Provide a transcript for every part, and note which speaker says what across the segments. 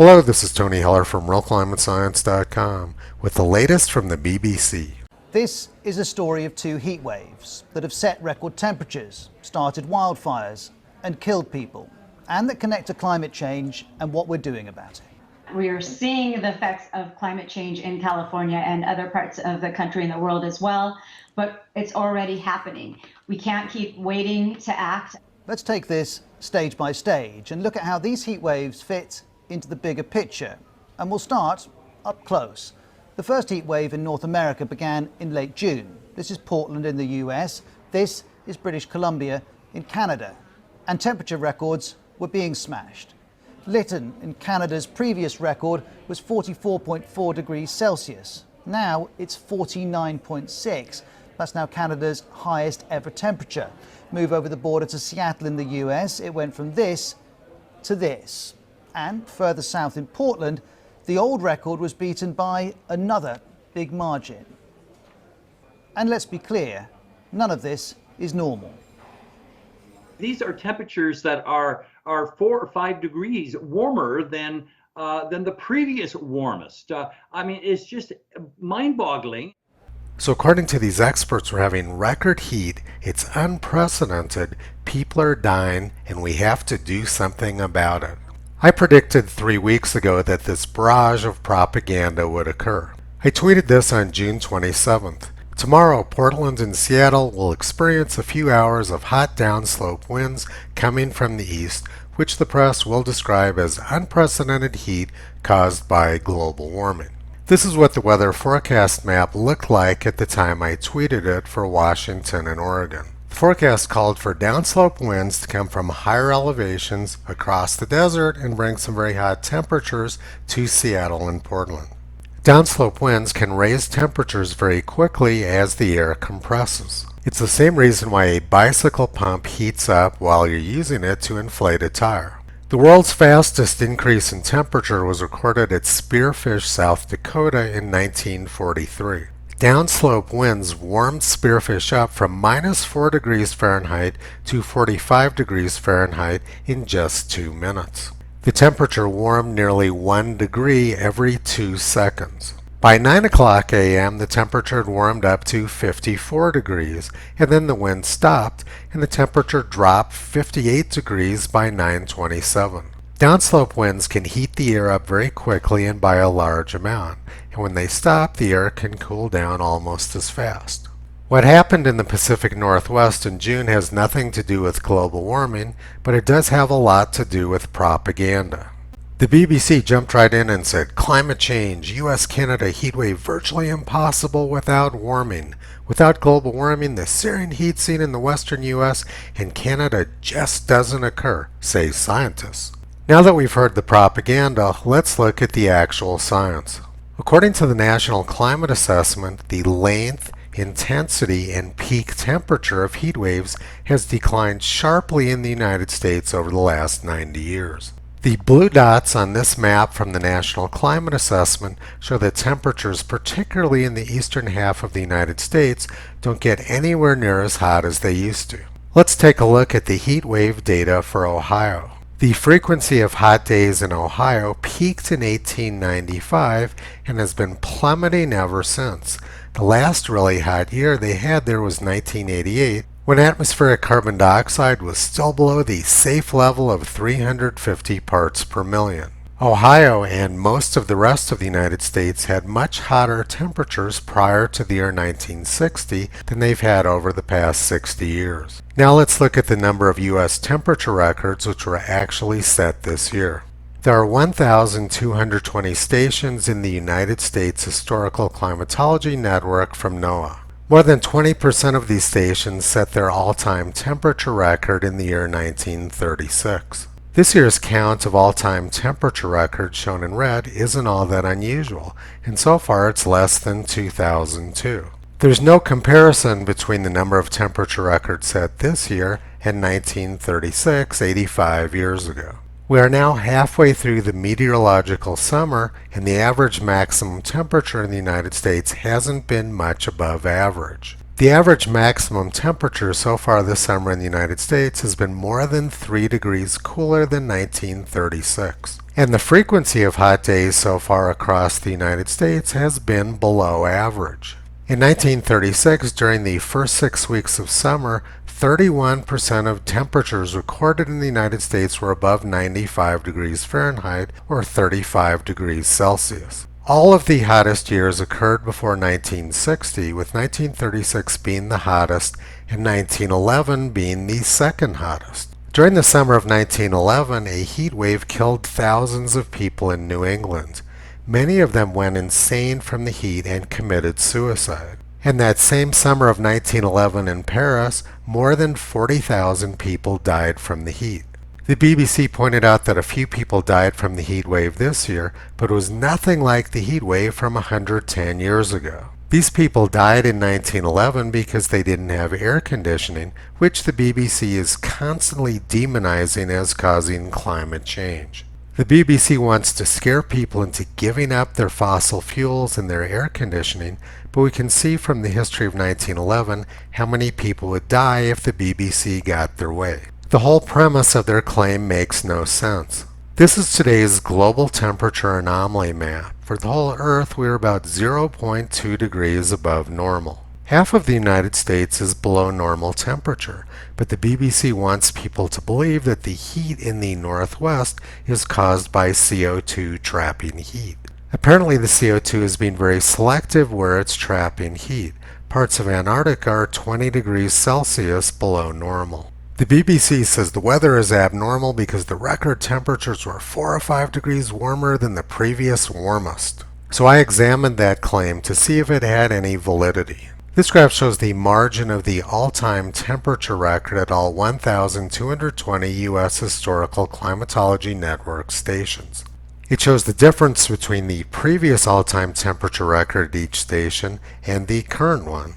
Speaker 1: Hello, this is Tony Heller from RealClimateScience.com with the latest from the BBC.
Speaker 2: This is a story of two heat waves that have set record temperatures, started wildfires and killed people, and that connect to climate change and what we're doing about it.
Speaker 3: We are seeing the effects of climate change in California and other parts of the country and the world as well, but it's already happening. We can't keep waiting to act.
Speaker 2: Let's take this stage by stage and look at how these heat waves fit into the bigger picture. And we'll start up close. The first heat wave in North America began in late June. This is Portland in the US. This is British Columbia in Canada. And temperature records were being smashed. Lytton in Canada's previous record was 44.4 degrees Celsius. Now it's 49.6. That's now Canada's highest ever temperature. Move over the border to Seattle in the US, it went from this to this. And further south in Portland, the old record was beaten by another big margin. And let's be clear, none of this is normal.
Speaker 4: These are temperatures that are 4 or 5 degrees warmer than the previous warmest. It's just mind-boggling.
Speaker 1: So according to these experts, we're having record heat, it's unprecedented, people are dying, and we have to do something about it. I predicted 3 weeks ago that this barrage of propaganda would occur. I tweeted this on June 27th. Tomorrow, Portland and Seattle will experience a few hours of hot downslope winds coming from the east, which the press will describe as unprecedented heat caused by global warming. This is what the weather forecast map looked like at the time I tweeted it for Washington and Oregon. The forecast called for downslope winds to come from higher elevations across the desert and bring some very hot temperatures to Seattle and Portland. Downslope winds can raise temperatures very quickly as the air compresses. It's the same reason why a bicycle pump heats up while you're using it to inflate a tire. The world's fastest increase in temperature was recorded at Spearfish, South Dakota in 1943. Downslope winds warmed Spearfish up from minus 4 degrees Fahrenheit to 45 degrees Fahrenheit in just 2 minutes. The temperature warmed nearly 1 degree every 2 seconds. By 9 o'clock a.m., the temperature had warmed up to 54 degrees, and then the wind stopped, and the temperature dropped 58 degrees by 9:27. Downslope winds can heat the air up very quickly and by a large amount, and when they stop, the air can cool down almost as fast. What happened in the Pacific Northwest in June has nothing to do with global warming, but it does have a lot to do with propaganda. The BBC jumped right in and said, climate change, US-Canada heatwave virtually impossible without warming. Without global warming, the searing heat seen in the western US and Canada just doesn't occur, say scientists. Now that we've heard the propaganda, let's look at the actual science. According to the National Climate Assessment, the length, intensity, and peak temperature of heat waves has declined sharply in the United States over the last 90 years. The blue dots on this map from the National Climate Assessment show that temperatures, particularly in the eastern half of the United States, don't get anywhere near as hot as they used to. Let's take a look at the heat wave data for Ohio. The frequency of hot days in Ohio peaked in 1895 and has been plummeting ever since. The last really hot year they had there was 1988, when atmospheric carbon dioxide was still below the safe level of 350 parts per million. Ohio and most of the rest of the United States had much hotter temperatures prior to the year 1960 than they've had over the past 60 years. Now let's look at the number of U.S. temperature records which were actually set this year. There are 1,220 stations in the United States Historical Climatology Network from NOAA. More than 20% of these stations set their all-time temperature record in the year 1936. This year's count of all-time temperature records shown in red isn't all that unusual, and so far it's less than 2002. There's no comparison between the number of temperature records set this year and 1936, 85 years ago. We are now halfway through the meteorological summer, and the average maximum temperature in the United States hasn't been much above average. The average maximum temperature so far this summer in the United States has been more than 3 degrees cooler than 1936. And the frequency of hot days so far across the United States has been below average. In 1936, during the first 6 weeks of summer, 31% of temperatures recorded in the United States were above 95 degrees Fahrenheit or 35 degrees Celsius. All of the hottest years occurred before 1960, with 1936 being the hottest and 1911 being the second hottest. During the summer of 1911, a heat wave killed thousands of people in New England. Many of them went insane from the heat and committed suicide. And that same summer of 1911 in Paris, more than 40,000 people died from the heat. The BBC pointed out that a few people died from the heat wave this year, but it was nothing like the heat wave from 110 years ago. These people died in 1911 because they didn't have air conditioning, which the BBC is constantly demonizing as causing climate change. The BBC wants to scare people into giving up their fossil fuels and their air conditioning, but we can see from the history of 1911 how many people would die if the BBC got their way. The whole premise of their claim makes no sense. This is today's global temperature anomaly map. For the whole Earth, we are about 0.2 degrees above normal. Half of the United States is below normal temperature, but the BBC wants people to believe that the heat in the Northwest is caused by CO2 trapping heat. Apparently the CO2 is being very selective where it's trapping heat. Parts of Antarctica are 20 degrees Celsius below normal. The BBC says the weather is abnormal because the record temperatures were 4 or 5 degrees warmer than the previous warmest. So I examined that claim to see if it had any validity. This graph shows the margin of the all-time temperature record at all 1,220 U.S. historical climatology network stations. It shows the difference between the previous all-time temperature record at each station and the current one.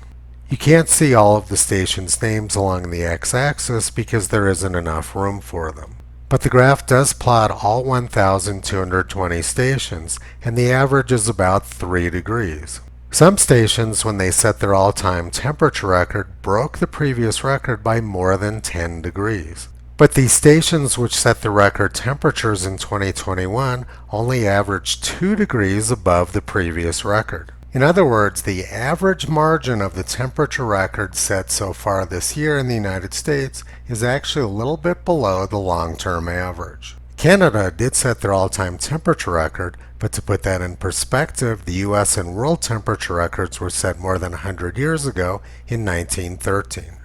Speaker 1: You can't see all of the stations' names along the x-axis because there isn't enough room for them. But the graph does plot all 1,220 stations, and the average is about 3 degrees. Some stations, when they set their all-time temperature record, broke the previous record by more than 10 degrees. But the stations which set the record temperatures in 2021 only averaged 2 degrees above the previous record. In other words, the average margin of the temperature record set so far this year in the United States is actually a little bit below the long-term average. Canada did set their all-time temperature record, but to put that in perspective, the U.S. and world temperature records were set more than 100 years ago in 1913.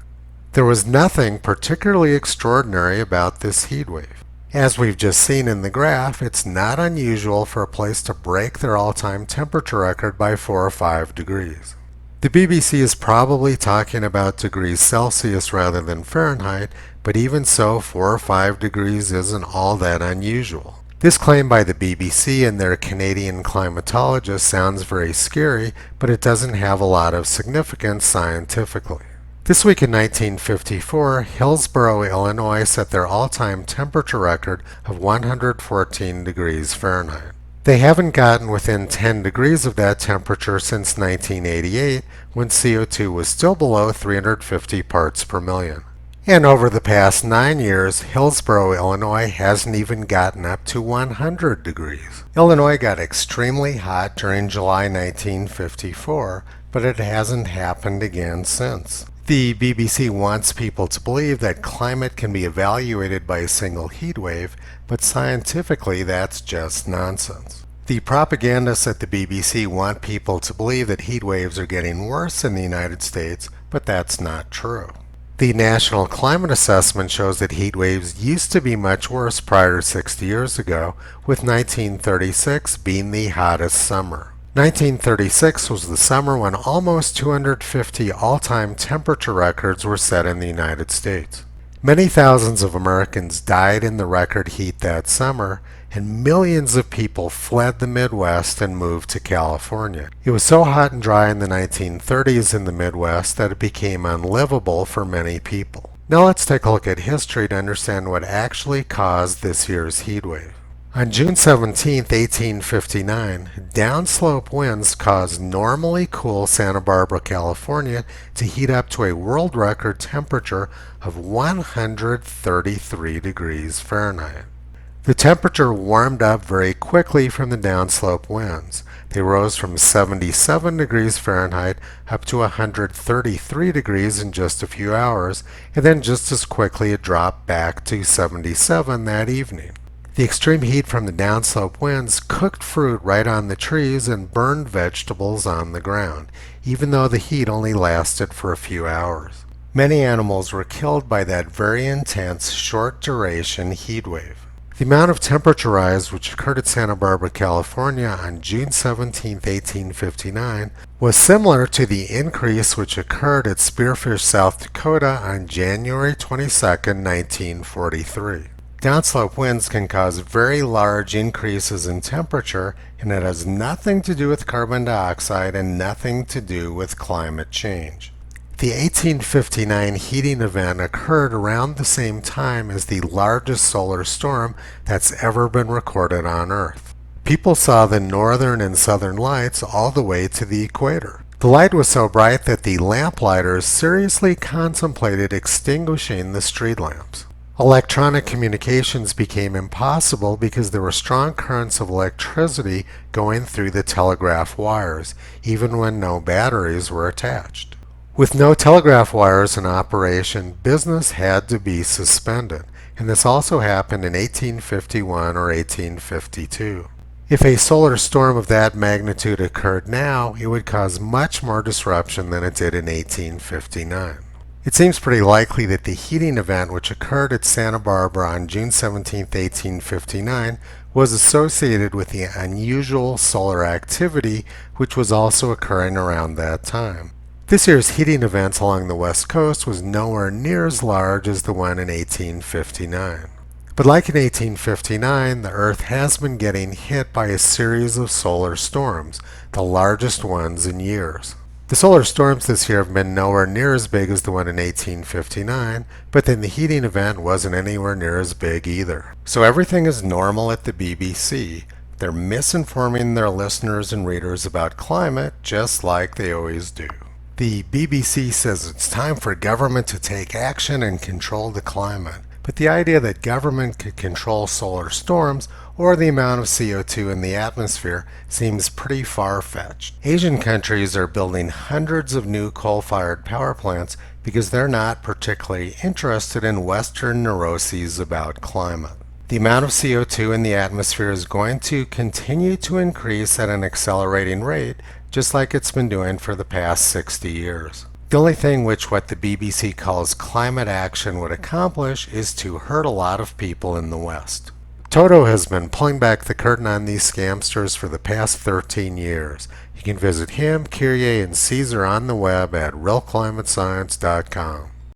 Speaker 1: There was nothing particularly extraordinary about this heat wave. As we've just seen in the graph, it's not unusual for a place to break their all-time temperature record by 4 or 5 degrees. The BBC is probably talking about degrees Celsius rather than Fahrenheit, but even so, 4 or 5 degrees isn't all that unusual. This claim by the BBC and their Canadian climatologists sounds very scary, but it doesn't have a lot of significance scientifically. This week in 1954, Hillsboro, Illinois set their all-time temperature record of 114 degrees Fahrenheit. They haven't gotten within 10 degrees of that temperature since 1988, when CO2 was still below 350 parts per million. And over the past 9 years, Hillsboro, Illinois hasn't even gotten up to 100 degrees. Illinois got extremely hot during July 1954, but it hasn't happened again since. The BBC wants people to believe that climate can be evaluated by a single heat wave, but scientifically that's just nonsense. The propagandists at the BBC want people to believe that heat waves are getting worse in the United States, but that's not true. The National Climate Assessment shows that heat waves used to be much worse prior to 60 years ago, with 1936 being the hottest summer. 1936 was the summer when almost 250 all-time temperature records were set in the United States. Many thousands of Americans died in the record heat that summer, and millions of people fled the Midwest and moved to California. It was so hot and dry in the 1930s in the Midwest that it became unlivable for many people. Now let's take a look at history to understand what actually caused this year's heat wave. On June 17, 1859, downslope winds caused normally cool Santa Barbara, California to heat up to a world record temperature of 133 degrees Fahrenheit. The temperature warmed up very quickly from the downslope winds. They rose from 77 degrees Fahrenheit up to 133 degrees in just a few hours, and then just as quickly it dropped back to 77 that evening. The extreme heat from the downslope winds cooked fruit right on the trees and burned vegetables on the ground, even though the heat only lasted for a few hours. Many animals were killed by that very intense, short-duration heat wave. The amount of temperature rise which occurred at Santa Barbara, California on June 17, 1859 was similar to the increase which occurred at Spearfish, South Dakota on January 22, 1943. Downslope winds can cause very large increases in temperature, and it has nothing to do with carbon dioxide and nothing to do with climate change. The 1859 heating event occurred around the same time as the largest solar storm that's ever been recorded on Earth. People saw the northern and southern lights all the way to the equator. The light was so bright that the lamplighters seriously contemplated extinguishing the street lamps. Electronic communications became impossible because there were strong currents of electricity going through the telegraph wires, even when no batteries were attached. With no telegraph wires in operation, business had to be suspended, and this also happened in 1851 or 1852. If a solar storm of that magnitude occurred now, it would cause much more disruption than it did in 1859. It seems pretty likely that the heating event which occurred at Santa Barbara on June 17, 1859 was associated with the unusual solar activity which was also occurring around that time. This year's heating event along the west coast was nowhere near as large as the one in 1859. But like in 1859, the Earth has been getting hit by a series of solar storms, the largest ones in years. The solar storms this year have been nowhere near as big as the one in 1859, but then the heating event wasn't anywhere near as big either. So everything is normal at the BBC. They're misinforming their listeners and readers about climate just like they always do. The BBC says it's time for government to take action and control the climate. But the idea that government could control solar storms or the amount of CO2 in the atmosphere seems pretty far-fetched. Asian countries are building hundreds of new coal-fired power plants because they're not particularly interested in Western neuroses about climate. The amount of CO2 in the atmosphere is going to continue to increase at an accelerating rate, just like it's been doing for the past 60 years. The only thing which what the BBC calls climate action would accomplish is to hurt a lot of people in the West. Toto has been pulling back the curtain on these scamsters for the past 13 years. You can visit him, Kyrie, and Caesar on the web at realclimatescience.com.